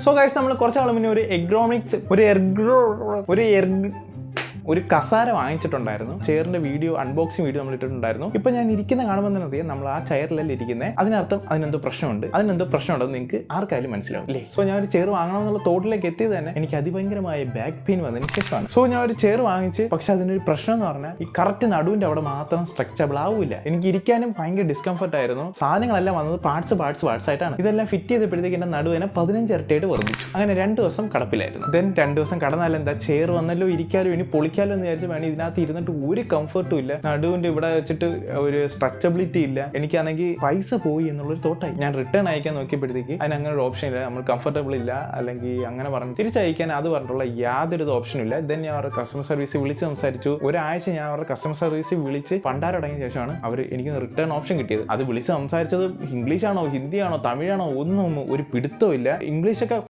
So guys, നമ്മൾ കുറച്ച് നാൾ മുന്നേ ഒരു കസാര വാങ്ങിച്ചിട്ടുണ്ടായിരുന്നു. ചെയറിന്റെ വീഡിയോ, അൺബോക്സിംഗ് വീഡിയോ നമ്മൾ ഇട്ടിട്ടുണ്ടായിരുന്നു. ഇപ്പൊ ഞാൻ ഇരിക്കുന്ന കാണുമ്പോൾ തന്നെ അറിയാം നമ്മൾ ആ ചെയറിലല്ല ഇരിക്കുന്നത്. അതിനർത്ഥം അതിനെന്തോ പ്രശ്നമുണ്ടെന്ന് നിങ്ങൾക്ക് ആർക്കായാലും മനസ്സിലാവും അല്ലേ? സോ ഞാൻ ഒരു ചെയർ വാങ്ങണമെന്നുള്ള തോട്ടിലേക്ക് എത്തിയത് തന്നെ എനിക്ക് അതിഭയങ്കരമായ ബാക്ക് പെയിൻ വന്നതിന് ശേഷമാണ്. സോ ഞാൻ ഒരു ചെയർ വാങ്ങിച്ച്, പക്ഷെ അതിനൊരു പ്രശ്നം എന്ന് പറഞ്ഞാൽ ഈ കറക്റ്റ് നടുവിന്റെ അവിടെ മാത്രം സ്ട്രെച്ചബിൾ ആവില്ല. എനിക്ക് ഇരിക്കാനും ഭയങ്കര ഡിസ്കംഫർട്ട് ആയിരുന്നു. സാധനങ്ങളെല്ലാം വന്നത് പാർട്സ് ആയിട്ടാണ്. ഇതെല്ലാം ഫിറ്റ് ചെയ്തപ്പോഴത്തേക്ക് എന്റെ നടുവിനെ 15 ഇരട്ടിയായിട്ട് വർദ്ധിച്ചു. അങ്ങനെ 2 ദിവസം കടപ്പിലായിരുന്നു. ദെൻ 2 ദിവസം കടന്നാലും എന്താ, ചെയർ വന്നല്ലോ, ഇരിക്കാലോ, ഇനി പൊളിക്കാലോ എന്ന് വിചാരിച്ചു വേണം. ഇതിനകത്ത് ഇരുന്നിട്ട് ഒരു കംഫർട്ടും ഇല്ല. നടുവിന്റെ ഇവിടെ വെച്ചിട്ട് ഒരു സ്ട്രെച്ചബിലിറ്റി ഇല്ല. എനിക്കാണെങ്കിൽ പൈസ പോയി എന്നുള്ളൊരു തോട്ടായി. ഞാൻ റിട്ടേൺ അയക്കാൻ നോക്കിയപ്പോഴത്തേക്ക് അതിന് അങ്ങനെ ഒരു ഓപ്ഷൻ ഇല്ല. നമ്മൾ കംഫർട്ടബിൾ ഇല്ല അല്ലെങ്കിൽ അങ്ങനെ പറഞ്ഞു തിരിച്ചയക്കാൻ അത് പറഞ്ഞിട്ടുള്ള യാതൊരു ഓപ്ഷനും ഇല്ല. ദെൻ ഞാൻ അവരുടെ കസ്റ്റമർ സർവീസ് വിളിച്ച് സംസാരിച്ചു. ഒരാഴ്ച ഞാൻ അവരുടെ കസ്റ്റമർ സർവീസ് വിളിച്ച് പണ്ടാരടങ്ങിയ ശേഷമാണ് അവർ എനിക്ക് റിട്ടേൺ ഓപ്ഷൻ കിട്ടിയത്. അത് വിളിച്ച് സംസാരിച്ചത് ഇംഗ്ലീഷാണോ ഹിന്ദിയാണോ തമിഴാണോ ഒന്നും ഒരു പിടുത്തവും ഇല്ല. ഇംഗ്ലീഷൊക്കെ